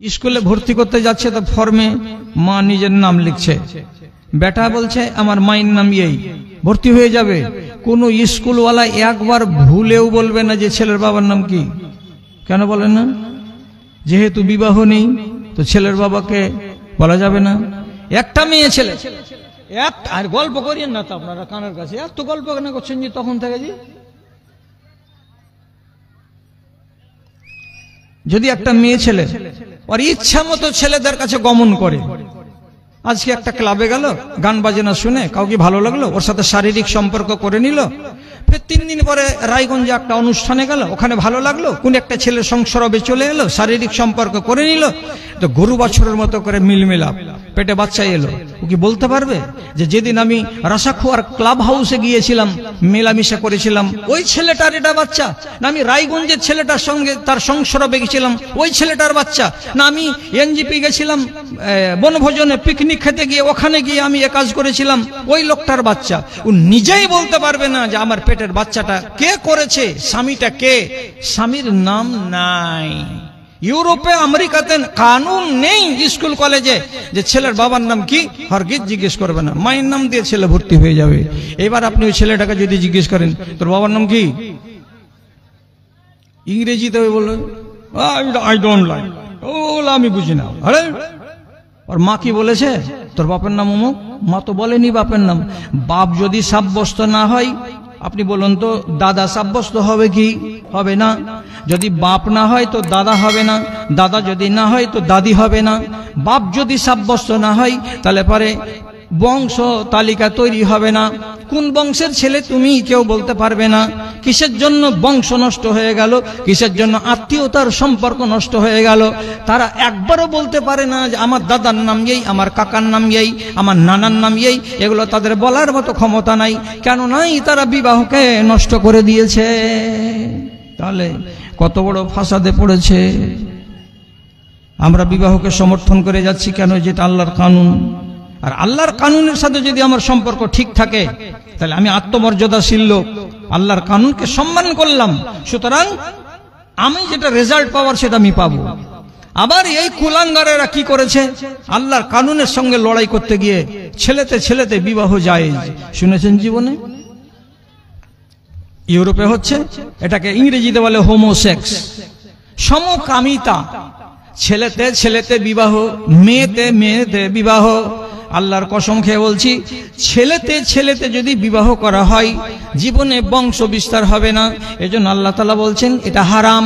স্কুলে ভর্তি করতে যাচ্ছে তো ফর্মে মা নিজের নাম লিখছে, বেটা বলছে আমার মায়ের নাম এই, ভর্তি হয়ে যাবে। কোন স্কুলওয়ালা একবার ভুলেও বলবে না যে ছেলের বাবার নাম কি। কেন বলে না? যেহেতু বিবাহ নেই তো ছেলের বাবাকে বলা যাবে না। একটা মেয়ে ছেলে, আর গল্প করিয়েন না তো আপনারা কানের কাছে, এত গল্প কেন করছেন যে তখন থেকে যে যদি একটা মেয়ে ছেলে ওর ইচ্ছা মতো ছেলেদের কাছে গমন করে, আজকে একটা ক্লাবে গেল, গান বাজনা শুনে কাউকে ভালো লাগলো, ওর সাথে শারীরিক সম্পর্ক করে নিল, ফের 3 দিন পরে রায়গঞ্জে একটা অনুষ্ঠানে গেল, ওখানে ভালো লাগলো, কোন একটা ছেলের সংসর্গে চলে এলো, শারীরিক সম্পর্ক করে নিল, তো গরু বাছুরের মতো করে মিলমিলাপ, পেটে বাচ্চা এলো। ও কি বলতে পারবে যে যেদিন আমি রাসাখোয়ার ক্লাব হাউসে গিয়েছিলাম, মেলামেশা করেছিলাম, ওই ছেলেটার এটা বাচ্চা? না আমি রায়গঞ্জের ছেলেটার সঙ্গে তার সংসর্গে গেছিলাম, ওই ছেলেটার বাচ্চা? না আমি এনজিপি গেছিলাম বনভোজনে, পিকনিক খেতে গিয়ে ওখানে গিয়ে আমি এ কাজ করেছিলাম, ওই লোকটার বাচ্চা? ও নিজেই বলতে পারবে না যে আমার পেটের বাচ্চাটা কে করেছে, স্বামীটা কে? স্বামীর নাম নাই। ইউরোপে আমেরিকাতে কানুন নেই স্কুল কলেজে যে ছেলের বাবার নাম কি, হরগিজ জিজ্ঞেস করবে না, মায়ের নাম দিয়ে ছেলে ভর্তি হয়ে যাবে। এবার আপনি ওই ছেলেটাকে যদি জিজ্ঞেস করেন তোর বাবার নাম কি, ইংরেজিতে বলবেন আই ডোন্ট লাইক, ও আমি বুঝি না। আরে আর মা কি বলেছে তোর বাপের নাম অমুক? মা তো বলেনি বাপের নাম। বাপ যদি সাব্যস্ত না হয়, আপনি বলুন তো দাদা সাব্যস্ত হবে কি? হবে না। যদি বাপ না হয় তো দাদা হবে না, দাদা যদি না হয় তো দাদি হবে না। বাপ যদি সাব্যস্ত না হয় তাহলে পরে বংশ তালিকা তৈরি হবে না। কোন বংশের ছেলে তুমি কেউ বলতে পারবে না। কিসের জন্য বংশ নষ্ট হয়ে গেল, কিসের জন্য আত্মীয়তার সম্পর্ক নষ্ট হয়ে গেল, তারা একবারও বলতে পারে না যে আমার দাদার নাম এই, আমার কাকার নাম এই, আমার নানার নাম এই। এগুলো তাদের বলার মতো ক্ষমতা নাই। কেন নাই? তারা বিবাহকে নষ্ট করে দিয়েছে। তাহলে কত বড় ফাসাদে পড়েছে। আমরা বিবাহকে সমর্থন করে যাচ্ছি কেন? যেটা আল্লাহর কানুন। আর আল্লাহর কানুনের সাথে যদি আমার সম্পর্ক ঠিক থাকে তাহলে আমি আত্মমর্যাদাশীল লোক, আল্লাহর কানুনকে সম্মান করলাম, সুতরাং আমি যেটা রেজাল্ট পাওয়ার সেটা আমি পাবো। আবার এই কুলাঙ্গারেরা কি করেছে? আল্লাহর কানুনের সঙ্গে লড়াই করতে গিয়ে ছেলেতে ছেলেতে বিবাহ জায়েজ। শুনেছেন জীবনে? ইউরোপে হচ্ছে, এটাকে ইংরেজিতে বলে হোমোসেক্স, সমকামিতা। ছেলেতে ছেলেতে বিবাহ, মেয়েতে মেয়েতে বিবাহ। আল্লাহর কসম খেয়ে বলছি, ছেলেতে ছেলেতে যদি বিবাহ করা হয় জীবনে বংশ বিস্তার হবে না। এজন্য আল্লাহ তাআলা বলছেন এটা হারাম।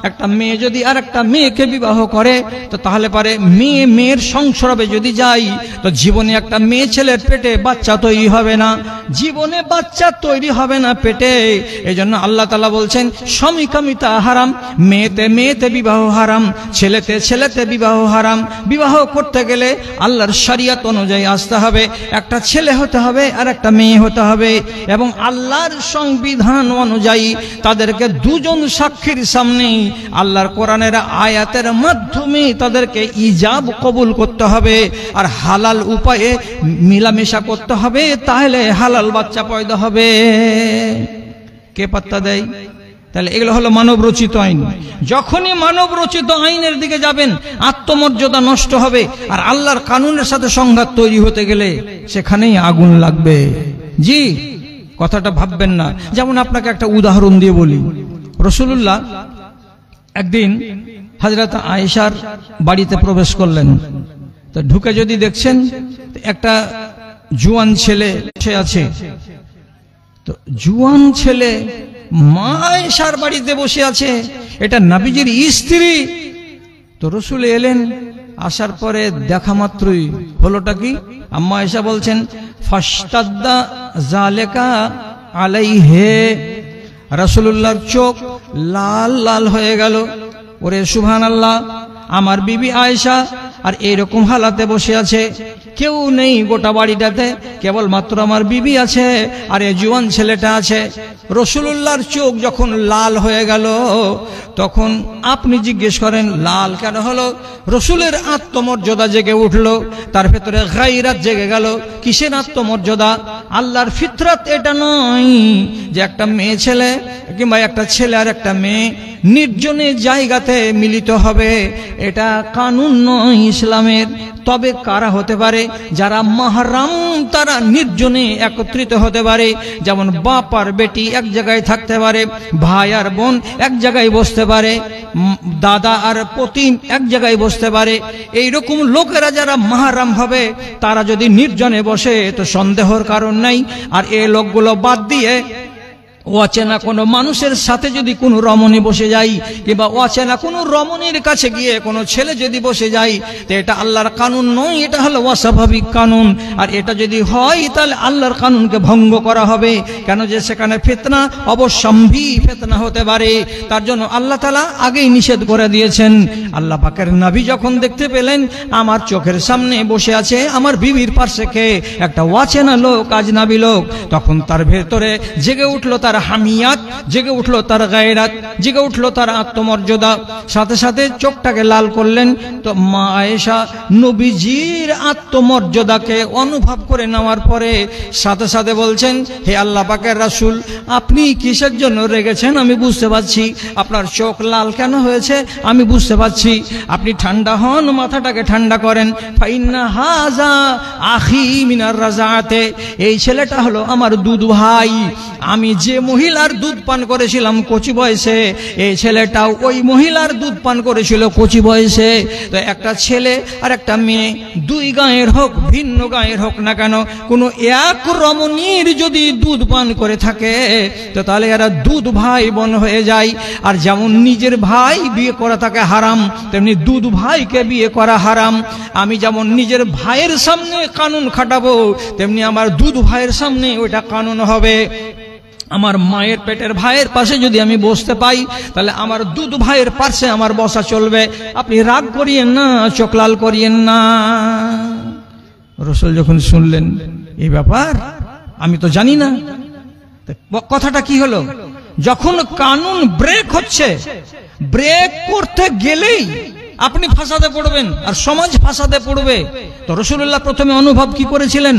একটা মেয়ে যদি আর একটা মেয়েকে বিবাহ করে তো তাহলে পারে মেয়ে মেয়ের সংসর্গে যদি যাই তো জীবনে একটা মেয়ে ছেলের পেটে বাচ্চা তৈরি হবে না, জীবনে বাচ্চা তৈরি হবে না পেটে। এজন্য আল্লাহ তাআলা বলছেন সমকামিতা হারাম, মেয়েতে মেয়েতে বিবাহ হারাম, ছেলেতে ছেলেতে বিবাহ হারাম। বিবাহ করতে গেলে আল্লাহর শরীয়ত অনুযায়ী আসতে হবে, একটা ছেলে হতে হবে আর একটা মেয়ে হতে হবে, এবং আল্লাহর সংবিধান অনুযায়ী তাদেরকে দুজন সাক্ষীর সামনে আল্লাহর কোরআনের আয়াতের মাধ্যমে তাদেরকে ইজাব কবুল করতে হবে, আর হালাল উপায়ে মিলামেশা করতে হবে, তাহলে হালাল বাচ্চা পয়দা হবে। কে পাত্তা দেয়? তাহলে এগুলো হলো মানব রচিত আইন। যখনই মানব রচিত আইনের দিকে যাবেন আত্মমর্যাদা নষ্ট হবে, আর আল্লাহর কানুনের সাথে সংঘাত তৈরি হতে গেলে সেখানেই আগুন লাগবে। জি, কথাটা ভাববেন না। যেমন আপনাকে একটা উদাহরণ দিয়ে বলি। রাসূলুল্লাহ একদিন হযরত আয়েশার বাড়িতে প্রবেশ করলেন, তো ঢুকে যদি দেখছেন একটা জুয়ান ছেলে বসে আছে, তো জুয়ান ছেলে মা আয়েশার বাড়িতে বসে আছে, এটা নবীজির স্ত্রী। তো রাসূল এলেন, আসার পরে দেখা মাত্রই হলোটা কি? আম্মা আয়েশা বলছেন ফাশতাদ্দা যালিকা আলাইহি, রাসূলুল্লাহর চোখ লাল লাল হয়ে গেল। ওরে সুবহানাল্লাহ, আমার বিবি আয়েশা আর এইরকম হালাতে বসে আছে, কেউ নেই গোটা বাড়িটাতে, কেবল মাত্র আমার বিবি আছে আর এই জুয়ান ছেলেটা আছে। রাসূলুল্লাহর চোখ যখন লাল হয়ে গেল তো তখন আপনি জিজ্ঞেস করেন লাল কেন হলো? রসুলের আত্মমর্যাদা জেগে উঠলো, তার ভেতরে গায়রাত জেগে গেল। কিসের আত্মমর্যাদা? আল্লাহর ফিতরাত এটা নয় যে একটা মেয়ে ছেলে কিংবা একটা ছেলে আর একটা মেয়ে নির্জনে জায়গাতে মিলিত হবে, এটা কানুন নয় ইসলামের। তবে কারা হতে পারে? যারা মাহরাম, তারা নির্জনে একত্রিত হতে পারে। যেমন বাপ আর বেটি এক জায়গায় থাকতে পারে, ভাই আর বোন এক জায়গায় বসতে পারে, দাদা আর পতি এক জায়গায় বসতে পারে। এইরকম লোকেরা যারা মাহরাম হবে, তারা যদি নির্জনে বসে তো সন্দেহের কারণ নাই। আর এই লোকগুলো বাদ দিয়ে অচেনা কোনো মানুষের সাথে যদি কোনো রমণী বসে যায়, কিংবা অচেনা কোনো রমণীর কাছে গিয়ে কোনো ছেলে যদি বসে যায়, তো এটা আল্লাহর কানুন নয়, এটা হলো অস্বাভাবিক কানুন। আর এটা যদি হয় তাহলে আল্লাহর কানুনকে ভঙ্গ করা হবে। কেন? যে সেখানে ফিতনা, অবশ্যম্ভী ফিতনা হতে পারে। তার জন্য আল্লাহ তাআলা আগেই নিষেধ করে দিয়েছেন। আল্লাহ পাকের নবী যখন দেখতে পেলেন আমার চোখের সামনে বসে আছে আমার বিবির পাশে কে একটা অচেনা লোক, আজনাবী লোক, তখন তার ভেতরে জেগে উঠলো তার হামিয়াত, জেগে উঠলো তার গায়রাত, জেগে উঠলো তার আত্মমর্যাদা। সাথে সাথে চোখটাকে লাল করলেন। তো মা আয়েশা নবীজির আত্মমর্যাদাকে অনুভব করে নেওয়ার পরে সাথে সাথে বলছেন, হে আল্লাহ পাকের রাসূল, আপনি কিসের জন্য রেগেছেন আমি বুঝতে পারছি, আপনার চোখ লাল কেন হয়েছে আমি বুঝতে পারছি। আপনি ঠান্ডা হন, মাথাটাকে ঠান্ডা করেন। ফাইন্না হাযা আখি মিনার রাজাতে, এই ছেলেটা হলো আমার দুধ ভাই। আমি যে মহিলার দুধ পান করেছিলাম কচি বয়সে, এই ছেলেটাও ওই মহিলার দুধ পান করেছিল কচি বয়সে। তো একটা ছেলে আর একটা মেয়ে, দুই গায়ের হোক ভিন্ন গায়ের হোক না কেন, কোনো এক রমণীর যদি দুধ পান করে থাকে তো তাহলে এরা দুধ ভাই বোন হয়ে যায়। আর যেমন নিজের ভাই বিয়ে করা থাকে হারাম, তেমনি দুধ ভাইকে বিয়ে করা হারাম। আমি যেমন নিজের ভাইয়ের সামনে কানুন খাটাবো, তেমনি আমার দুধ ভাইয়ের সামনে ওইটা কানুন হবে। আমার মায়ের পেটের ভাইয়ের পাশে যদি আমি বসতে পাই, তাহলে আমার দুধ ভাইয়ের পাশে আমার বসা চলবে। আপনি রাগ করিয়েন না, চোখ লাল করিয়েন না। রাসূল যখন শুনলেন এই ব্যাপার, আমি তো জানি না কথাটা কি হলো। যখন কানুন ব্রেক হচ্ছে, ব্রেক করতে গেলেই আপনি ফাসাদে পড়বেন আর সমাজ ফাসাদে পড়বে। তো রাসূলুল্লাহ প্রথমে অনুভব কি করেছিলেন?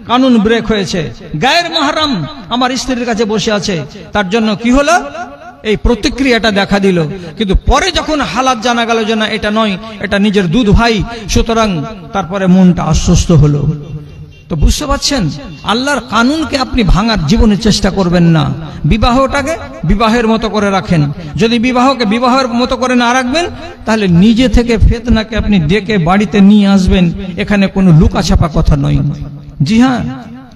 কানুন ব্রেক হয়েছে, গায়ের মাহরাম আমার স্ত্রীর কাছে বসে আছে, তার জন্য কি হলো? এই প্রতিক্রিয়াটা দেখা দিল। কিন্তু পরে যখন হালাত জানা গেল যে না এটা নয়, এটা নিজের দুধ ভাই, সুতরাং তারপরে মনটা আশ্বস্ত হলো। তো বুঝতে পারছেন, আল্লাহর কানুনকে আপনি ভাঙার জীবনে চেষ্টা করবেন না। বিবাহটাকে বিবাহের মতো করে রাখেন। যদি বিবাহকে বিবাহের মতো করে না রাখবেন, তাহলে নিজে থেকে ফিতনাকে আপনি ডেকে বাড়িতে নিয়ে আসবেন। এখানে কোনো লুকাছাপা কথা নয়। জি হ্যাঁ,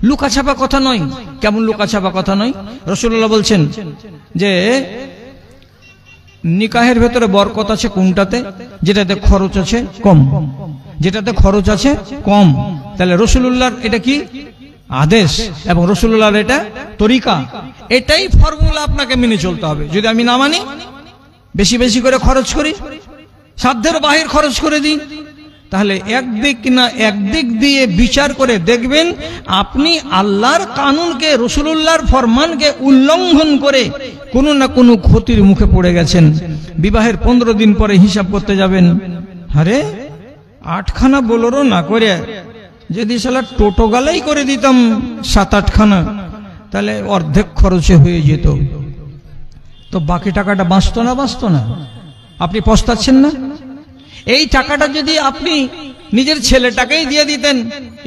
লুকাছাপা কথা নয়। কেমন লুকাছাপা কথা নয়? রাসূলুল্লাহ বলছেন যে নিকাহের ভেতরে বরকত আছে কোনটাতে? যেটাতে খরচ আছে কম, যেটাতে খরচ আছে কম। তাহলে রাসূলুল্লাহর এটা কি আদেশ এবং রাসূলুল্লাহর এটা তরিকা, এটাই ফর্মুলা আপনাকে মেনে চলতে হবে। যদি আমি না মানি, বেশি বেশি করে খরচ করি, সাধ্যের বাহির খরচ করে দিই, তাহলে একদিক না একদিক দিয়ে বিচার করে দেখবেন আপনি আল্লাহর কানুনকে, রাসূলুল্লাহর ফরমানকে উল্লঙ্ঘন করে কোনো না কোনো ক্ষতির মুখে পড়ে গেছেন। বিবাহের 15 দিন পরে হিসাব করতে যাবেন, আরে 8খানা বোলেরো না করে যদি শালা টোটো গালাই করে দিতাম 7-8খানা, তাহলে অর্ধেক খরচে হয়ে যেত। তো বাকি টাকাটা বাঁচতো না? বাঁচতো না? আপনি পস্তাচ্ছেন না? এই টাকাটা যদি আপনি নিজের ছেলেটাকেই দিয়ে দিতেন,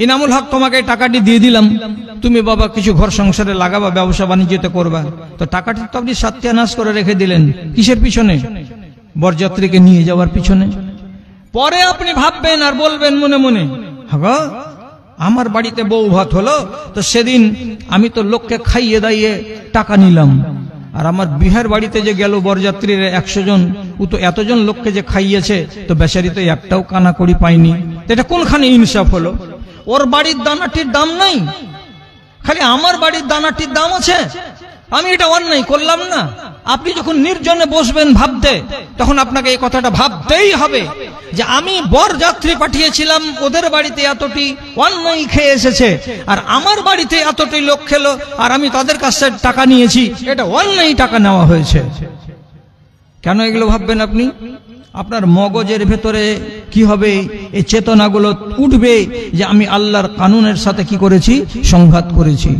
ইনামুল হক তোমাকে টাকাটি দিয়ে দিলাম, তুমি বাবা কিছু ঘর সংসারে লাগাবা, ব্যবসা বাণিজ্যতে করবা, তো টাকাটি তো আপনি সত্যানাশ করে রেখে দিলেন। কিসের পিছনে? বরযাত্রীকে নিয়ে যাওয়ার পিছনে। পরে আপনি ভাববেন আর বলবেন মনে মনে, হ্যাঁ আমার বাড়িতে বউ ভাত হলো, তো সেদিন আমি তো লোককে খাইয়ে দাইয়ে টাকা নিলাম, আর আমার বিহার বাড়িতে যে গেল বরযাত্রীরা 100 জন, ও তো এতজন লোককে যে খাইয়েছে, তো বেচারি তো একটাও কানা করি পাইনি। এটা কোনখানে ইনসাফ হলো? ওর বাড়ির দানাটির দাম নাই, খালি আমার বাড়ির দানাটির দাম আছে। আমি এটা অন্যায় করলাম না? আপনি যখন নির্জনে বসবেন ভাবতে, তখন আপনাকে এই কথাটা ভাবতেই হবে যে আমি বরযাত্রী পাঠিয়েছিলাম, ওদের বাড়িতে এতটি অন্যায় খেয়ে এসেছে, আর আমার বাড়িতে এতটি লোক খেলো, আর আমি তাদের কাছে টাকা নিয়েছি, এটা অন্যায় টাকা নেওয়া হয়েছে। কেন এগুলো ভাববেন আপনি? আপনার মগজের ভেতরে কি হবে? এই চেতনাগুলো উঠবে যে আমি আল্লাহর কানুনের সাথে কি করেছি? সংঘাত করেছি।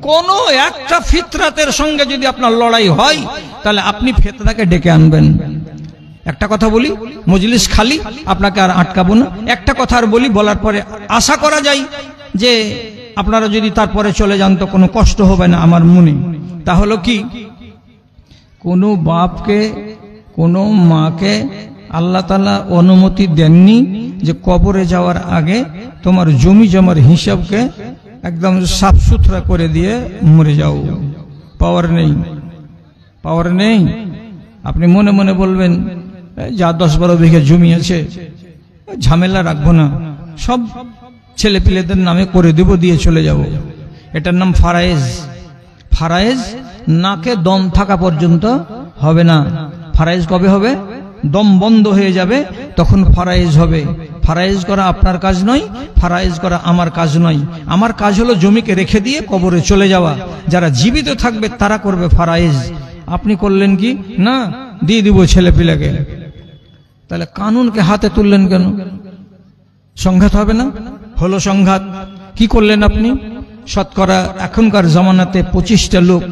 কোন একটা ফিতরাতের সঙ্গে যদি আপনার লড়াই হয়, তাহলে আপনি ফিতরাকে ডেকে আনবেন। একটা কথা বলি, মজলিস খালি, আপনাকে আর আটকাবো না। একটা কথা আর বলি, বলার পরে আশা করা যায় যে আপনারা যদি তারপরে চলে যান তো কোনো কষ্ট হবে না আমার মনে। তা হলো কি, কোনো বাপকে, কোনো মাকে আল্লাহ তাআলা অনুমতি দেননি যে কবরে যাওয়ার আগে তোমার জমি জমার হিসাবকে একদম সাফ সুতরা করে দিয়ে মরে যাও। পাওয়ার নেই, পাওয়ার নেই। আপনি মনে মনে বলবেন যা 10-12 বিঘা জমি আছে, ঝামেলা রাখবো না, সব ছেলে পিলেদের নামে করে দেব, দিয়ে চলে যাব। এটার নাম ফারায়েজ। ফারায়েজ নাকে দম থাকা পর্যন্ত হবে না। ফারায়েজ কবে হবে? দম বন্ধ হয়ে যাবে তখন ফারায়েজ হবে। ফারায়েজ করা আপনার কাজ নয়, ফারায়েজ করা আমার কাজ নয়। আমার কাজ হলো জমিকে রেখে দিয়ে কবরে চলে যাওয়া। যারা জীবিত থাকবে তারা করবে ফারায়েজ। আপনি করলেন কি না, দিয়ে দিব ছেলে পিলাকে। তাহলে কানুনকে হাতে তুললেন কেন? সংঘাত হবে না? হলো সংঘাত। কি করলেন আপনি? শতকরা এখনকার জমানাতে 25টা লোক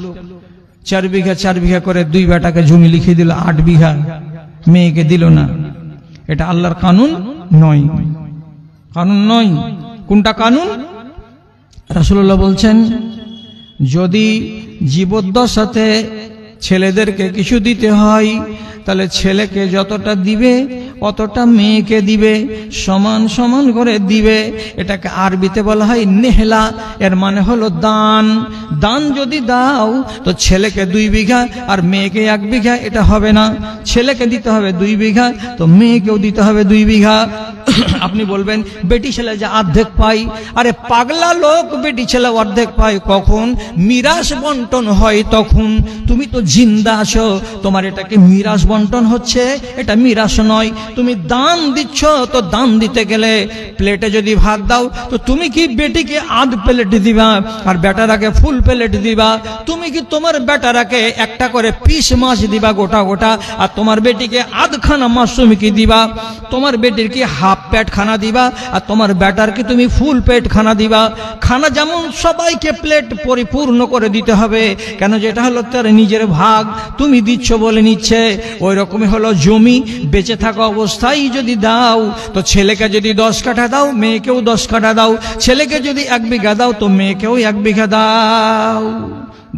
4 বিঘা 4 বিঘা করে 2 বেটাকে জমি লিখে দিল, 8 বিঘা মেয়েকে দিল না। এটা আল্লাহর কানুন নয়, কানুন নয়। কোনটা কানুন? রাসূলুল্লাহ বলছেন, যদি জীবদ্দশাতে ছেলেদেরকে কিছু দিতে হয়, তাহলে ছেলেকে যতটা দিবে অতটা মেয়েকে দিবে, সমান সমান করে দিবে। এটাকে আরবিতে বলা হয় নেহলা, এর মানে হলো দান। দান যদি দাও তো ছেলেকে 2 বিঘা আর মেয়েকে 1 বিঘা, এটা হবে না। ছেলেকে দিতে হবে 2 বিঘা, তো মেয়েকেও দিতে হবে 2 বিঘা। আপনি বলবেন বেটি ছেলে যে অর্ধেক পাই। আরে পাগলা লোক, বেটি ছেলে অর্ধেক পায় কখন? মিরাস বন্টন হয় তখন। তুমি তো জিন্দা আছো, তোমার এটাকে মিরাস বন্টন হচ্ছে, এটা মিরাস নয়। তুমি দান দিচ্ছ, তো দান দিতে গেলে প্লেটে যদি ভাত দাও তো তুমি কি বেটিকে আধ প্লেট দিবা আর বেটারাকে ফুল প্লেট দিবা? তুমি কি তোমার বেটারাকে একটা করে পিস মাছ দিবা গোটা গোটা, আর তোমার বেটিকে আধখানা মাছ তুমি কি দিবা? তোমার বেটির কি হাফ পেট খানা দিবা আর তোমার বেটার কি তুমি ফুল পেট খানা দিবা? খানা যেমন সবাইকে প্লেট পরিপূর্ণ করে দিতে হবে, কেন যেটা হলো তার নিজের ভাগ, তুমি দিচ্ছ বলে নিচ্ছে। ওই রকমই হলো জমি। বেঁচে থাকা অবস্থায় যদি দাও তো ছেলেকে যদি 10 কাঠা দাও, মেয়েকেও 10 কাঠা দাও। ছেলেকে যদি 1 বিঘা দাও তো মেয়েকেও 1 বিঘা দাও।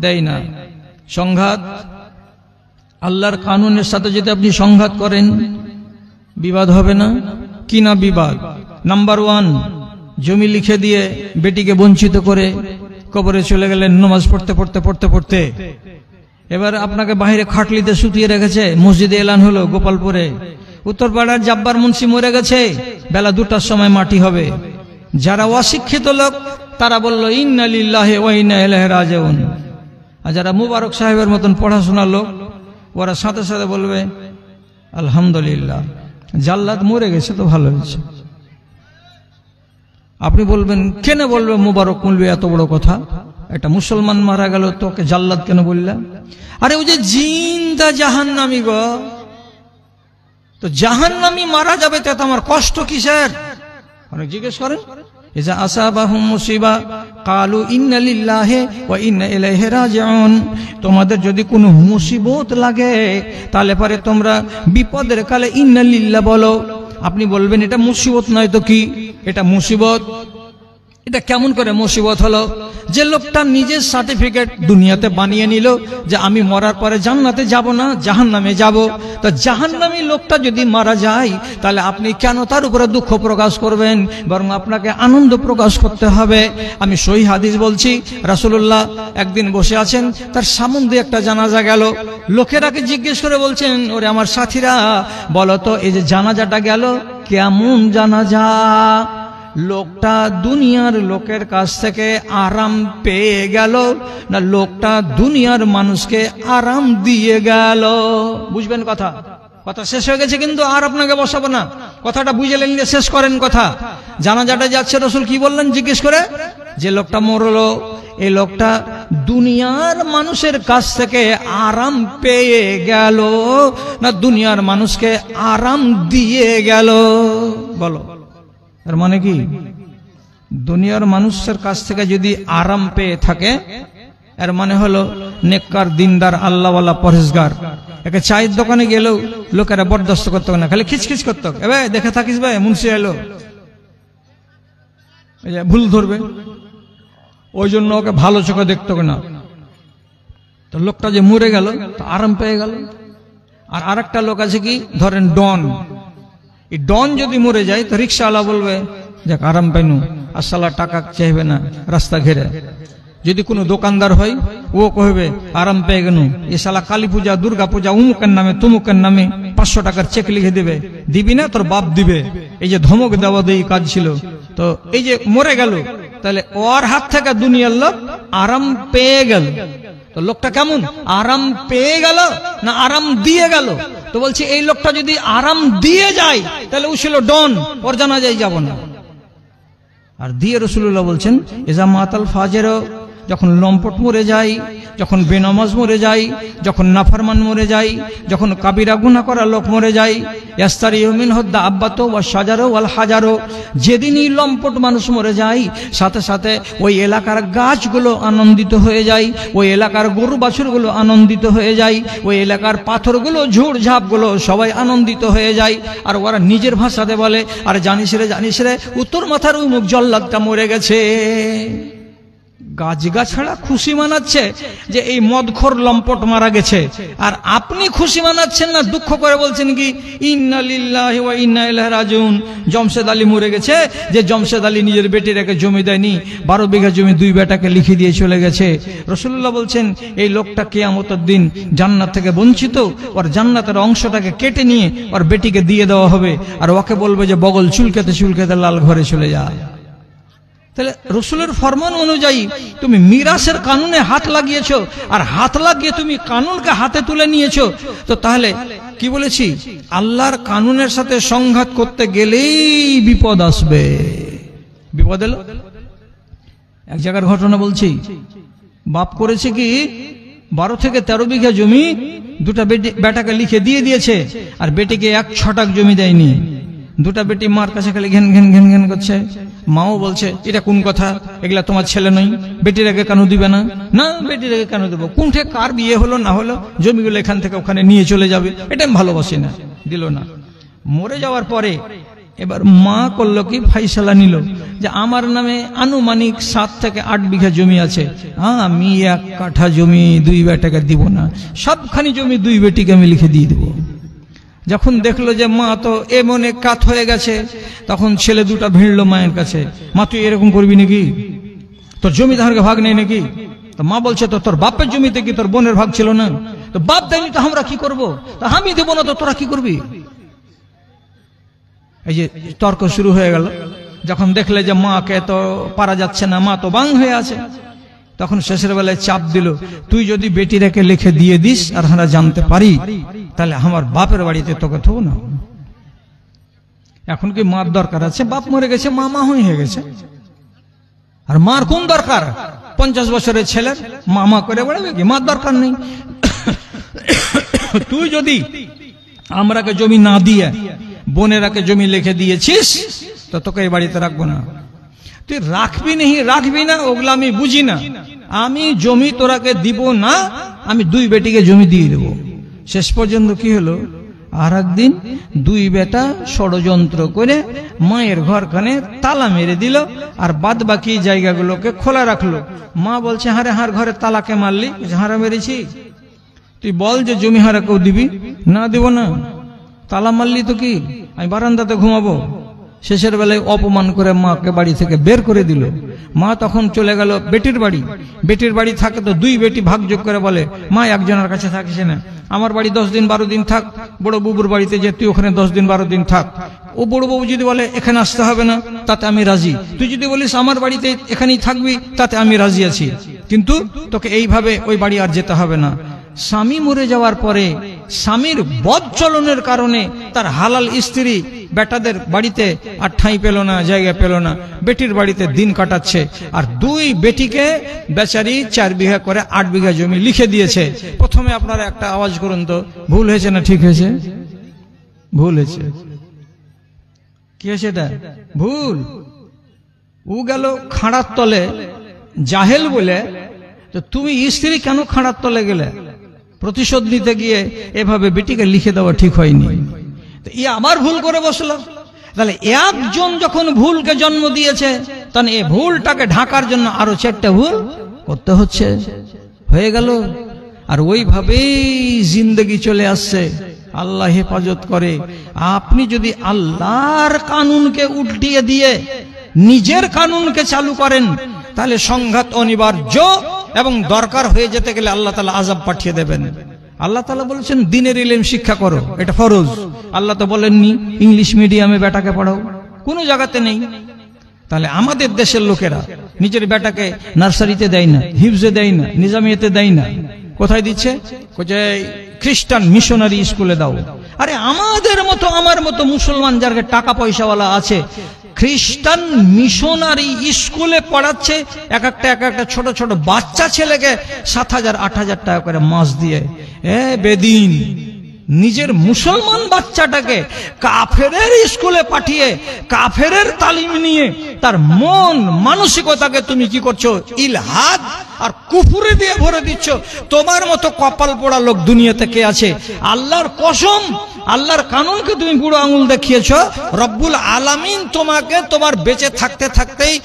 দেয় না। সংঘাত। আল্লাহর কানুনের সাথে যদি আপনি সংঘাত করেন, বিবাদ হবে না? কি না বিবাদ? নাম্বার 1, জমি লিখে দিয়ে বেটিকে বঞ্চিত করে কবরে চলে গেলেন নামাজ পড়তে পড়তে পড়তে পড়তে। এবার আপনাকে বাইরে খাটলিতে শুতিয়ে রেখেছে, মসজিদে এলান হলো গোপালপুরে, উত্তরপাড়ার জাব্বার মুন্সি মরে গেছে, বেলা 2টার সময় মাটি হবে। যারা অশিক্ষিত লোক তারা বলল ইন্না লিল্লাহি ওয়া ইন্না ইলাইহি রাজিউন। আর যারা মুবারক সাহেবের মতন পড়াশোনা লোক, ওরা সাথে সাথে বলবে আলহামদুলিল্লাহ, জাল্লাদ মরে গেছে তো ভালো হয়েছে। আপনি বলবেন কেন বলবে মুবারক বলবে এত বড় কথা? একটা মুসলমান মারা গেল, তোকে জাল্লাদ কেন বললা? আরে ওই যে জিন্দা জাহান্নামী গো, তো জাহান্নামী মারা যাবে তো আমার কষ্ট কিসের? অনেক জিজ্ঞেস করেন, ইজা আসাবাহুম মুসিবা ক্বালু ইন্না লিল্লাহি ওয়া ইন্না ইলাইহি রাজিউন। তোমাদের যদি কোনো মুসিবত লাগে তাহলে পরে তোমরা বিপদের কালে ইন্না লিল্লাহ বলো। আপনি বলবেন এটা মুসিবত নয় তো কি? এটা মুসিবত। এটা কেমন করে মুসিবত হলো? যে লোকটা নিজের সার্টিফিকেট দুনিয়াতে বানিয়ে নিল যে আমি মরার পরে জান্নাতে যাব না, জাহান্নামে যাব। তো জাহান্নামী লোকটা যদি মারা যায় তাহলে আপনি কেন তার উপরে দুঃখ প্রকাশ করবেন? বরং আপনাকে আনন্দ প্রকাশ করতে হবে। আমি সহিহ হাদিস বলছি, রাসূলুল্লাহ একদিন বসে আছেন, তার সামনে দিয়ে একটা জানাজা গেল। লোকেরাকে জিজ্ঞেস করে বলছেন, ওরে আমার সাথীরা বলো তো এই যে জানাজাটা গেল কেমন জানাজা? লোকটা দুনিয়ার লোকের কাছ থেকে আরাম পেয়ে গেল না লোকটা দুনিয়ার মানুষকে আরাম দিয়ে গেল? বুঝবেন কথা? কথা শেষ হয়ে গেছে কিন্তু আর আপনাকে বসাবো না, কথাটা বুঝে নিলে শেষ করেন কথা। জানাজাটা যাচ্ছে, রাসূল কি বললেন জিজ্ঞেস করে? যে লোকটা মরলো এই লোকটা দুনিয়ার মানুষের কাছ থেকে আরাম পেয়ে গেল না দুনিয়ার মানুষকে আরাম দিয়ে গেল? বলো, এর মানে কি? দুনিয়ার মানুষের কাছ থেকে যদি আরাম পেয়ে থাকে, এর মানে হলো নেককার, দিনদার, আল্লাহওয়ালা, পরহেজগার। একে চায়ের দোকানে গেলেও লোকেরা বরদাস্ত করতে না, খালি খিচখিচ করত, এবার দেখে থাকিস ভাই মুন্সি এলো, ভুল ধরবে, ওই জন্য ওকে ভালো চোখে দেখতো না। তো লোকটা যে মরে গেল তো আরাম পেয়ে গেল। আর আরেকটা লোক আছে কি, ধরেন ডন, এই ডন যদি মরে যায় তো রিক্সাওয়ালা বলবে যাক আরাম পাইনু, আর সালা টাকা চাইবে না রাস্তা ঘেরে। যদি কোনো দোকানদার হয় ও কহবে আরাম পেয়ে গেল, এ সালা কালী পূজা, দুর্গা পূজা, উমুকের নামে তুমুকের নামে 500 টাকার চেক লিখে দেবে, দিবি না তোর বাপ দিবে। এই যে ধমক দেওয়া দেই কাজ ছিল, তো এই যে মরে গেল, তাহলে ওর হাত থেকে দুনিয়ার লোক আরাম পেয়ে গেল। তো লোকটা কেমন, আরাম পেয়ে গেল না আরাম দিয়ে গেল? তো বলছে এই লোকটা যদি আরাম দিয়ে যায় তাহলে ও ছিল ডন, ওর জানাজায় যাব না। আর দিয়ে রাসূলুল্লাহ বলছেন এজা মাতাল ফাজের, যখন লম্পট মরে যায়, যখন বেনামাজ মরে যায়, যখন নাফরমান মরে যায়, যখন কাবিরা গুনাহ করা লোক মরে যায়, ইয়াস্তারিউ মিনহু দাব্বাতু ওয়াশ শাজারু ওয়াল হাজারু, যেদিনই লম্পট মানুষ মরে যায় সাথে সাথে ওই এলাকার গাছগুলো আনন্দিত হয়ে যায়, ওই এলাকার গরু বাছুরগুলো আনন্দিত হয়ে যায়, ওই এলাকার পাথরগুলো, ঝোড়ঝাপগুলো সবাই আনন্দিত হয়ে যায়। আর ওরা নিজের ভাষাতে বলে, আর জানিস রে উত্তর মাথার ওই মুখ জল্লাদটা মরে গেছে। গাছগাছাড়া খুশি মানাচ্ছে যে এই মদখোর লম্পট মারা গেছে, আর আপনি খুশি মানাচ্ছেন না, দুঃখ করে বলছেন কি ইন্না লিল্লাহি ওয়া ইন্না ইলাইহি রাজিউন। জমশেদ আলী মরে গেছে, যে জমশেদ আলী নিজের বেটির একে জমি দেয়নি, 12 বিঘা জমি 2 বেটাকে লিখে দিয়ে চলে গেছে। রাসূলুল্লাহ বলছেন এই লোকটা কিয়ামতের দিন জান্নাত থেকে বঞ্চিত, ওর জান্নাতের অংশটাকে কেটে নিয়ে ওর বেটিকে দিয়ে দেওয়া হবে, আর ওকে বলবে যে বগল চুলকাতে চুলকাতে লাল ঘরে চলে যা। তাহলে রসুলের ফরমান অনুযায়ী তুমি মিরাসের কানুনে হাত লাগিয়েছো, আর হাত লাগিয়ে তুমি কানুনকে হাতে তুলে নিয়েছো। তো তাহলে কি বলেছি, আল্লাহর কানুনের সাথে সংঘাত করতে গেলেই বিপদ আসবে। বিপদ এলো। এক জায়গার ঘটনা বলছি, বাপ করেছে কি 12 থেকে 13 বিঘা জমি 2টা বেটাকে লিখে দিয়ে দিয়েছে, আর বেটিকে 1 ছটাক জমি দেয়নি। 2টা বেটি মার কাছে খালি ঘেন ঘেন ঘেন ঘেন করছে। মাও বলছে এটা কোন কথা, এগুলা তোমার ছেলে নই, বেটির আগে কেন দিবে না? না বেটির আগে কেন দেবো, কোনঠে কার বিয়ে হলো না হলো জমিগুলো এখান থেকে ওখানে নিয়ে চলে যাবে, এটা আমি ভালোবাসি না, দিল না। মরে যাওয়ার পরে এবার মা করলো কি, ফাইসালা নিল যে আমার নামে আনুমানিক 7 থেকে 8 বিঘা জমি আছে, আমি 1 কাঠা জমি 2 বেটাকে দিব না, সবখানি জমি 2 বেটিকে আমি লিখে দিয়ে দেবো। যখন দেখলো যে মা তো এমনে কাত হয়ে গেছে, তখন ছেলে 2টা ভিড়লো মায়ের কাছে, মা তুই এরকম করবি নাকি, তোর জমি ধারকে ভাগ নেই নাকি? তো মা বলছে তো তোর বাপের জমিতে কি তোর বোনের ভাগ ছিল না? তো বাপ দেয়নি তো আমরা কি করব, তা আমি দেবো না তো তোরা কি করবি? এই যে তর্ক শুরু হয়ে গেল। যখন দেখলে যে মাকে তো পারা যাচ্ছে না, মা তো বাং হয়ে আছে, তখন শেষের বেলায় চাপ দিল, তুই যদি বেটি রেখে লিখে দিয়ে দিস আর আমরা জানতে পারি তাহলে আমার বাপের বাড়িতে তোকে থবো না। এখন কি মার দরকার আছে? বাপ মরে গেছে, মা হয়ে গেছে, আর মার কোন দরকার? 50 বছরের ছেলের মা করে বেড়াবে কি? মার দরকার নেই। তুই যদি আমরাকে জমি না দিয়ে বোনেরাকে জমি লিখে দিয়েছিস তো তোকে এই বাড়িতে রাখবো না। তুই রাখবি না ওগুলা আমি বুঝি না, আমি জমি তোরাকে দিব না, আমি 2 বেটিকে জমি দিয়ে দেবো। শেষ পর্যন্ত কি হলো, আর একদিন 2 বেটা ষড়যন্ত্র করে মায়ের ঘরখানে তালা মেরে দিল, আর বাদ বাকি জায়গাগুলোকে খোলা রাখলো। মা বলছে হারে হার ঘরে তালাকে মারলি, হারা মেরেছি, তুই বল যে জমি হারা কেউ দিবি না? দিব না। তালা মারলি তো কি, আমি বারান্দাতে ঘুমাবো? শেষের বেলায় অপমান করে মাকে বাড়ি থেকে বের করে দিল। মা তখন চলে গেল বেটির বাড়ি। বেটির বাড়ি থাকে তো 2 বেটি ভাগযোগ করে বলে, মা একজনের কাছে থাকিস না, আমার বাড়ি 10 দিন 12 দিন থাক, বড় বুবুর বাড়িতে যে তুই ওখানে 10 দিন 12 দিন থাক। ও বড় বাবু যদি বলে এখানে আসতে হবে না, তাতে আমি রাজি। তুই যদি বলিস আমার বাড়িতে এখানেই থাকবি, তাতে আমি রাজি আছি, কিন্তু তোকে এইভাবে ওই বাড়ি আর যেতে হবে না। স্বামী মরে যাওয়ার পরে স্বামীর বদ চলনের কারণে তার হালাল স্ত্রী বেটাদের বাড়িতে আর ঠাঁই পেল না, জায়গা পেল না, বেটির বাড়িতে দিন কাটাচ্ছে। আর দুই বেটিকে বেচারি 4 বিঘা করে 8 বিঘা জমি লিখে দিয়েছে। প্রথমে আপনারা একটা আওয়াজ করুন তো, ভুল হয়েছে না ঠিক হয়েছে? ভুল হয়েছে। কি হয়েছে এটা? ভুল। ও গেল খাঁড়ার তলে, জাহেল বলে। তো তুমি স্ত্রী কেন খাঁড়ার তলে গেলে? প্রতিশোধ নিতে গিয়ে এভাবে বেটিকে লিখে দেওয়া ঠিক হয়নি। ই আবার ভুল করে বসলো। তাহলে একজন যখন ভুলকে জন্ম দিয়েছে, তখন এই ভুলটাকে ঢাকার জন্য আরো 4টা ভুল করতে হচ্ছে। হয়ে গেল। আর ওইভাবেই জিন্দগি চলে আসছে। আল্লাহ হেফাজত করে। আপনি যদি আল্লাহর কানুনকে উল্টিয়ে দিয়ে নিজের কানুনকে চালু করেন, তাহলে সংঘাত অনিবার্য এবং দরকার হয়ে যেতে গেলে আল্লাহ তাআলা আযাব পাঠিয়ে দেবেন। আল্লাহ তাআলা বলেছেন দ্বীনের ইলম শিক্ষা করো, এটা ফরজ। আল্লাহ তো বলেননি ইংলিশ মিডিয়ামে বেটাকে পড়াও, কোনো জায়গাতে নেই। তাহলে আমাদের দেশের লোকেরা নিজের বেটাকে নার্সারিতে দেয় না, হিফজে দেয় না, নিজামিয়াতে দেয় না। কোথায় দিচ্ছে? খ্রিস্টান মিশনারি স্কুলে দাও। আরে আমাদের মতো, আমার মতো মুসলমান যারা টাকা পয়সাওয়ালা আছে, খ্রিস্টান মিশনারি স্কুলে পড়াচ্ছে এক একটা ছোট ছোট বাচ্চা ছেলেকে 7,000-8,000 টাকা করে মাস দিয়ে। বেদিন নিজের মুসলমান বাচ্চাটাকে কাফেরের স্কুলে পাঠিয়ে কাফেরের তালিম নিয়ে তার মন মানসিকতাকে তুমি কি করছো? ইলহাদ আর কুফরে দিয়ে ভরে দিচ্ছ। তোমার মতো কপাল পোড়া লোক দুনিয়াতে কে আছে? আল্লাহর কসম, আল্লাহর কানুনকে তুমি বুড়ো আঙুল দেখিয়েছ। রব্বুল আলামিন তোমাকে তোমার বেঁচে থাকতে থাকতেই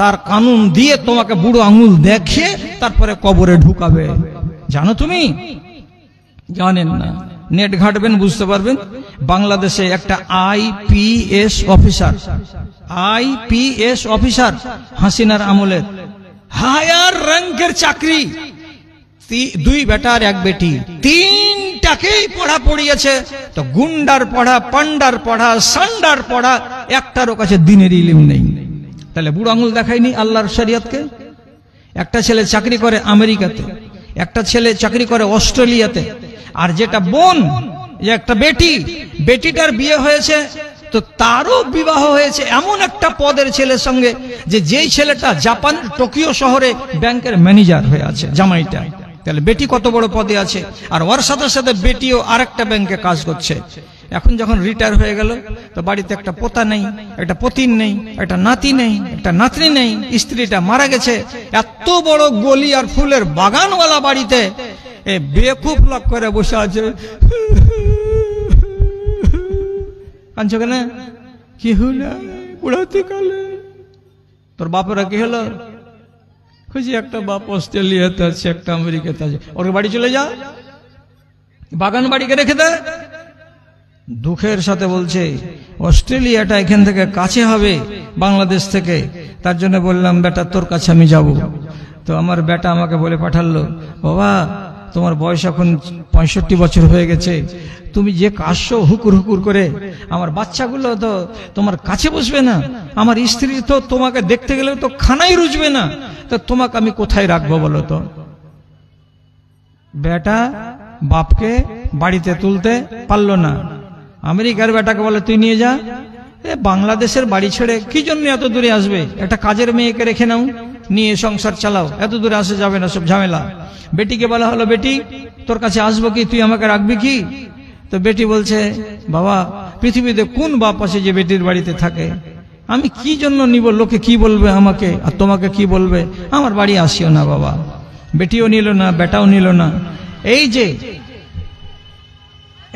তার কানুন দিয়ে তোমাকে বুড়ো আঙুল দেখিয়ে তারপরে কবরে ঢুকাবে। জানো তুমি? জানেন না। নেট ঘাটবেন, বুঝতে পারবেন। বাংলাদেশে একটা আইপিএস অফিসার হাসিনার আমলের হায়ার র্যাঙ্কের চাকরি, 2 বেটা আর 1 বেটি, 3টাকেই পড়া পড়িয়েছে। তো গুন্ডার পড়া, পান্ডার পড়া, সান্ডার পড়া, একটারও কাছে দ্বীনের ইলম নেই। তাহলে বুড়ো আঙুল দেখায়নি আল্লাহর শরীয়তকে। একটা ছেলে চাকরি করে আমেরিকাতে, একটা ছেলে চাকরি করে অস্ট্রেলিয়াতে, আর যেটা বোন, যে একটা বেটিটার বিয়ে হয়েছে, তো তারও বিবাহ হয়েছে এমন একটা পদের ছেলের সঙ্গে যেই ছেলেটা জাপানের টোকিও শহরে ব্যাংকের ম্যানেজার হয়ে আছে, জামাইটা। তাহলে বেটি কত বড় পদে আছে, আর ওর সাথে সাথে বেটিও আরেকটা ব্যাংকে কাজ করছে। এখন যখন রিটায়ার হয়ে গেল, তো বাড়িতে একটা পোতা নেই, একটা পতিন নেই, একটা নাতি নেই, একটা নাতনি নেই, স্ত্রীটা মারা গেছে। এত বড় গলি আর ফুলের বাগানওয়ালা বাড়িতে বেকুব লাগ করে বসে আছে। কাঁদছো কেন? কি হলো বুড়াতে কালে? তোর বাপেরা কি হলো? খুঁজি একটা বাপ অস্ট্রেলিয়াতে আছে, একটা আমেরিকাতে আছে, ওর বাড়ি চলে যা, বাগান বাড়িকে রেখে দে। দুঃখের সাথে বলছে অস্ট্রেলিয়াটা এখান থেকে কাছে হবে বাংলাদেশ থেকে, তার জন্য বললাম বেটা তোর কাছে আমি যাব। তো আমার বেটা আমাকে বলে পাঠালো, বাবা তোমার বয়স এখন 65 বছর হয়ে গেছে, তুমি যে কাশছো হুকুর হুকুর করে, আমার বাচ্চাগুলো তো তোমার কাছে বসবে না, আমার স্ত্রী তো তোমাকে দেখতে গেলে তো খানাই রুজবে না, তো তোমাকে আমি কোথায় রাখবো বলো তো? বেটা বাপকে বাড়িতে তুলতে পারলো না। আমেরিকার বেটাকে বলে তুই নিয়ে যা। বাংলাদেশের বাড়ি ছেড়ে কি জন্য এত দূরে আসবে? একটা কাজের মেয়েকে রেখে নাও, নিয়ে সংসার চালাও, এত দূরে আসে যাবে না, সব ঝামেলা। বেটিকে বলা হলো, বেটি তোর কাছে আসবো কি, তুই আমাকে রাখবি কি? তো বেটি বলছে, বাবা পৃথিবীতে কোন বাপ আছে যে বেটির বাড়িতে থাকে? আমি কি জন্য নিব? লোকে কি বলবে আমাকে, আর তোমাকে কি বলবে? আমার বাড়ি আসিও না বাবা। বেটিও নিল না, বেটাও নিল না।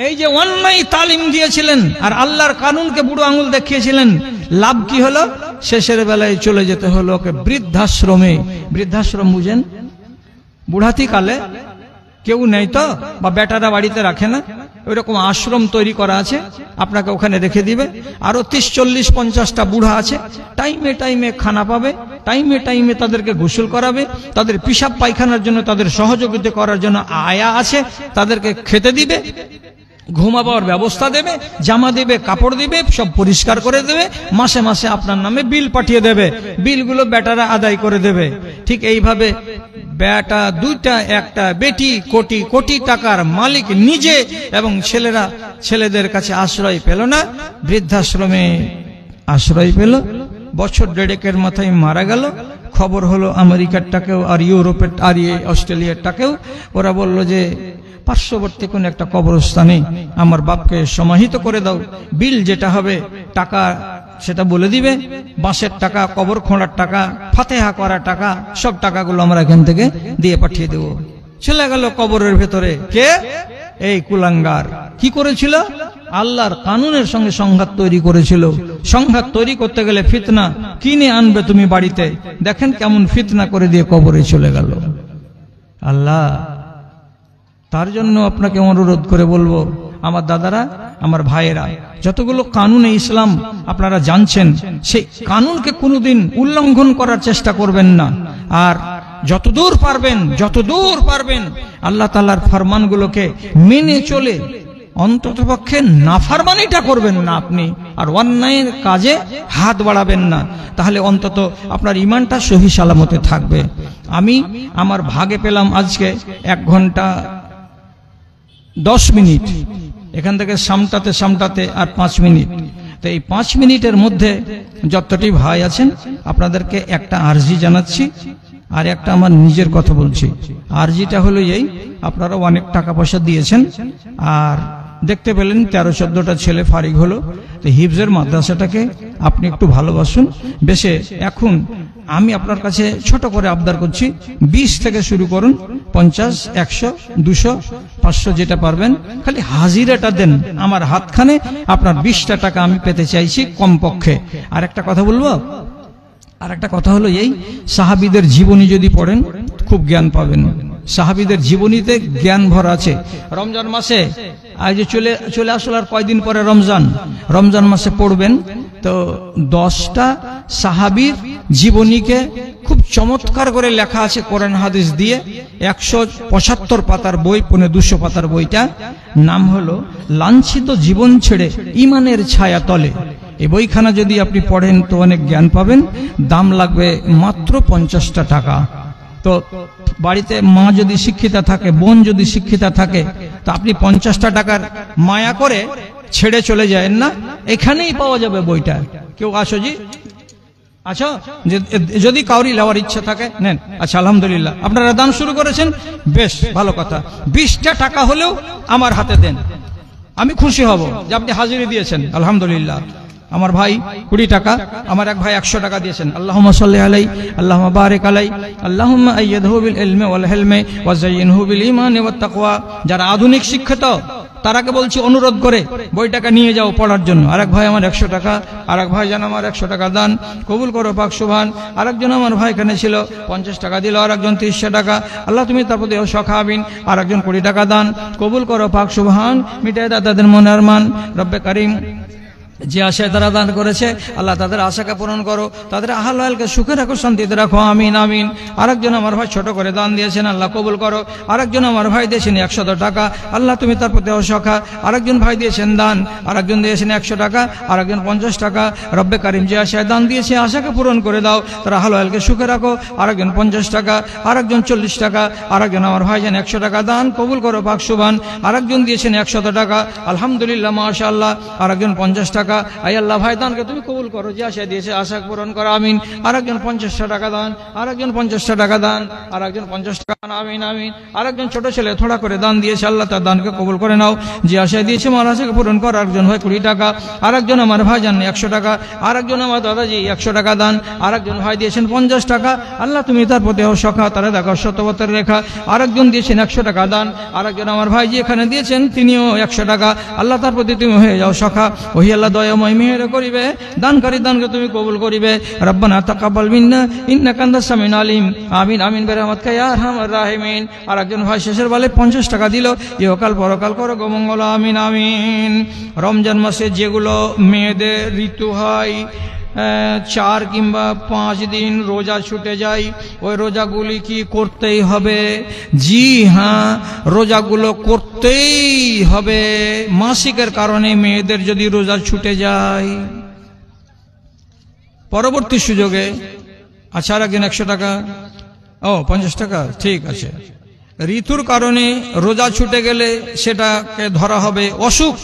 এই যে অন্যায় তালিম দিয়েছিলেন আর আল্লাহর কানুনকে বুড়ো আঙুল দেখিয়েছিলেন, লাভ কি হলো? শেষের বেলায় চলে যেতে হলো ওকে বৃদ্ধাশ্রমে। বৃদ্ধাশ্রম বুঝেন? বুড়াতি কালে কেউ নেই তো, বা বেটারা বাড়িতে রাখে না, ওইরকম আশ্রম তৈরি করা আছে, আপনাকে ওখানে রেখে দিবে। আরো 30-40-50টা বুড়া আছে, টাইমে টাইমে খানা পাবে, টাইমে টাইমে তাদেরকে গোসল করাবে, তাদের পিসাব পায়খানার জন্য তাদের সহযোগিতা করার জন্য আয়া আছে, তাদেরকে খেতে দিবে, ঘুমাবার ব্যবস্থা দেবে, জামা দেবে, কাপড় দিবে, সব পরিষ্কার করে দেবে, মাসে মাসে আপনার নামে বিল পাঠিয়ে দেবে, বিলগুলো বেটারা আদায় করে দেবে। ঠিক এইভাবে বেটা দুইটা একটা বেটি কোটি কোটি টাকার মালিক নিজে, এবং ছেলেরা ছেলেদের কাছে আশ্রয় পেল না, বৃদ্ধাশ্রমে আশ্রয় পেল। বছর দেড়েকের মাথায় মারা গেল। খবর হলো আমেরিকারটাকেও আর ইউরোপের আর অস্ট্রেলিয়ারটাকেও। ওরা বলল যে পার্শ্ববর্তী কোন একটা কবরস্থানে আমার বাপকে সমাহিত করে দাও, বিল যেটা হবে টাকা সেটা বলে দিবে, বাঁশের টাকা, কবর খোঁড়ার টাকা, ফাতেহা করার টাকা, সব টাকাগুলো আমরা এখান থেকে দিয়ে পাঠিয়ে দেব। চলে গেল কবরের ভেতরে। কে? এই কুলাঙ্গার। কি করেছিল? আল্লাহর কানুনের সঙ্গে সংঘাত তৈরি করেছিল। সংঘাত তৈরি করতে গেলে ফিতনা কিনে আনবে তুমি বাড়িতে, দেখেন কেমন ফিতনা করে দিয়ে কবরে চলে গেল। আল্লাহ, তার জন্য আপনাকে অনুরোধ করে বলবো, আমার দাদারা, আমার ভাইয়েরা, যতগুলো কানুনে ইসলাম আপনারা জানছেন, সেই কানুনকে কোনোদিন উল্লঙ্ঘন করার চেষ্টা করবেন না। আর যতদূর পারবেন আল্লাহ তাআলার ফরমানগুলোকে মেনে চলে অন্ততপক্ষে নাফরমানিটা করবেন না আপনি, আর অন্যায়ের কাজে হাত বাড়াবেন না, তাহলে অন্তত আপনার ঈমানটা সহি সালামতে থাকবে। আমি আমার ভাগে পেলাম আজকে 1 ঘন্টা 10 মিনিট, এখান থেকে সামটাতে আর 5 মিনিট। তো এই 5 মিনিটের মধ্যে যতটি ভাই আছেন আপনাদেরকে একটা আরজি জানাচ্ছি, আর একটা আমার নিজের কথা বলছি। আরজিটা হলো এই, আপনারা অনেক টাকা পয়সা দিয়েছেন, আর দেখতে পেলেন 13-14টা ছেলে ফারিগ হলো। তো হিফজের মাদ্রাসাটাকে আপনি একটু ভালোবাসুন বেশে। এখন আমি আপনার কাছে ছোট করে আবদার করছি, 20 থেকে শুরু করুন, 50, 100, 200, 500 যেটা পারবেন, খালি হাজিরাটা দেন আমার হাতখানে। আপনার 20টা টাকা আমি পেতে চাইছি কমপক্ষে। আর একটা কথা বলবো, আর একটা কথা হলো এই, সাহাবীদের জীবনী যদি পড়েন খুব জ্ঞান পাবেন। সাহাবীদের জীবনীতে জ্ঞান ভরা আছে। রমজান মাসে আজ চলে আসলো, আর কয়দিন পরে রমজান মাসে পড়বেন তো 10টা সাহাবীর জীবনীকে খুব চমৎকার করে লেখা আছে কোরআন হাদিস দিয়ে। 175 পাতার বই, 200 পাতার বইটা নাম হলো লাঞ্ছিত জীবন ছেড়ে ঈমানের ছায়া তলে। এই বইখানা যদি আপনি পড়েন তো অনেক জ্ঞান পাবেন। দাম লাগবে মাত্র 50টা টাকা। তো বাড়িতে মা যদি শিক্ষিতা থাকে, বোন যদি শিক্ষিতা থাকে, তো আপনি 50টা টাকার মায়া করে ছেড়ে চলে যায়েন না, এখানেই পাওয়া যাবে বইটা। কেউ আসো জি, আচ্ছা, যদি কাউরি নেওয়ার ইচ্ছা থাকে নেন। আচ্ছা, আলহামদুলিল্লাহ আপনারা দান শুরু করেছেন, বেশ ভালো কথা। 20টা টাকা হলেও আমার হাতে দেন, আমি খুশি হব যে আপনি হাজিরি দিয়েছেন। আলহামদুলিল্লাহ। আমার ভাই 20 টাকা, আমার এক ভাই 100 টাকা দিয়েছেন। আল্লাহুম্মা সাল্লি আলাই, আল্লাহুম্মা বারিক আলাই, আল্লাহুম্মা আইয়িদহু বিল ইলমি ওয়াল হিলমি ওয়া যায়্যিনহু বিল ঈমানি ওয়াত তাকওয়া। যারা আধুনিক শিক্ষিত তারাকে বলছি অনুরোধ করে বইটাকে নিয়ে যাও পড়ার জন্য। আরেক ভাই আমার 100 টাকা, আরেক ভাই জান আমার 100 টাকা দান কবুল করো পাক সুবহান। আরেকজন আমার ভাই এখানে ছিল 50 টাকা দিল, আরেকজন 300 টাকা, আল্লাহ তুমি তার প্রতি সখা আমিন। আরেকজন 20 টাকা দান কবুল করো পাক সুবহান। মিটায় তাদের মনের আরমান রব্বে কারীম। যে আশায় তারা দান করেছে আল্লাহ তাদের আশাকে পূরণ করো, তাদের আহল ওয়ালকে সুখে রাখো, শান্তিতে রাখো, আমিন আমিন। আরেকজন আমার ভাই ছোট করে দান দিয়েছেন, আল্লাহ কবুল করো। আরেকজন আমার ভাই দিয়েছেন 100 টাকা, আল্লাহ তুমি তার প্রতি সখা। আরেকজন ভাই দিয়েছেন দান, আরেকজন দিয়েছেন 100 টাকা, আরেকজন 50 টাকা। রব্বে কারীম যে আশায় দান দিয়েছে আশাকে পূরণ করে দাও, তার আহল ওয়ালকে সুখে রাখো। আরেকজন 50 টাকা, আরেকজন 40 টাকা, আরেকজন আমার ভাই যেন 100 টাকা দান কবুল করো পাক সুবহান। আরেকজন দিয়েছেন 100 টাকা, আলহামদুলিল্লাহ মাশাআল্লাহ। আরেকজন 50 টাকা, আই আল্লাহ ভাই দানকে তুমি কবুল করো, যে আশা দিয়েছে আশা পূরণ করো, আমিন। আরেকজন 50 টাকা দান, আরেকজন 50 টাকা দান, আরেকজন 50 টাকা, আমিন আমিন। আরেকজন ছোট ছেলে থোড়া করে দান দিয়েছে, আল্লাহ তার দানকে কবুল করে নাও, যে আশা দিয়েছে আমার আশাকে পূরণ করো। আরেকজন ভাই 20 টাকা, আরেকজন আমার ভাই জান 100 টাকা, আরেকজন আমার দাদাজি 100 টাকা দান, আরেকজন ভাই দিয়েছেন 50 টাকা, আল্লাহ তুমি তার প্রতি সখা, তারা দেখো শতবতের রেখা। আরেকজন দিয়েছেন 100 টাকা দান, আরেকজন আমার ভাই যে এখানে দিয়েছেন তিনিও 100 টাকা, আল্লাহ তার প্রতি তুমি হয়ে যাও সখা। ওহি আল্লাহ দয়াময় মেহের করিবে, দানকারী দানকে তুমি কবুল করিবে। রব্বানা তাকাব্বাল মিন্না ইন্নাকা আনতাস সামিউল আলিম, আমিন আমিন বিরহমাতিকা ইয়া আরহামার রাহিমিন। আরেকজন ভাই শেষের বেলায় 50 টাকা দিল, ইহকাল পরকাল করো গো মঙ্গল, আমিন আমিন। রমজান মাসে যেগুলো মেয়েদের ঋতু হয় 4 কিংবা 5 দিন রোজা ছুটে যায়, ওই রোজাগুলি কি করতেই হবে? জি হ্যাঁ, রোজাগুলো করতেই হবে। মাসিকের কারণে মেয়েদের যদি রোজা ছুটে যায়, পরবর্তী সুযোগে আচ্ছা আরেকজন 100 টাকা, ও 50 টাকা, ঠিক আছে। ঋতুর কারণে রোজা ছুটে গেলে সেটাকে ধরা হবে অসুখ।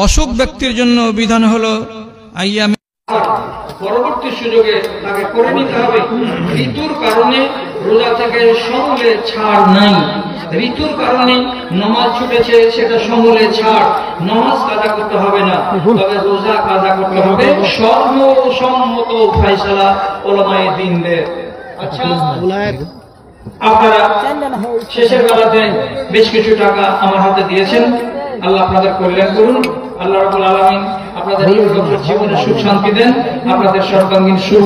অসুখ ব্যক্তির জন্য বিধান হলো আইয়ামে, পরবর্তী সুযোগে তাকে করে নিতে হবে। ঋতুর কারণে রোজা থেকে সমূলে ছাড় নাই। ঋতুর কারণে নামাজ ছুটেছে, সেটা সমূলে ছাড়, নামাজ কাজা করতে হবে না, তবে রোজা কাজা করতে হবে। সর্বসম্মত ফয়সালা উলামায়ে দ্বীনদের। আচ্ছা, আপনারা শেষের বেলাতে বেশ কিছু টাকা আমার হাতে দিয়েছেন, আল্লাহ আপনাদের কল্যাণ করুন। আল্লাহ রাব্বুল আলামিন আপনাদের জীবনে সুখ শান্তি দেন, আপনাদের সর্বাঙ্গীন সুখ।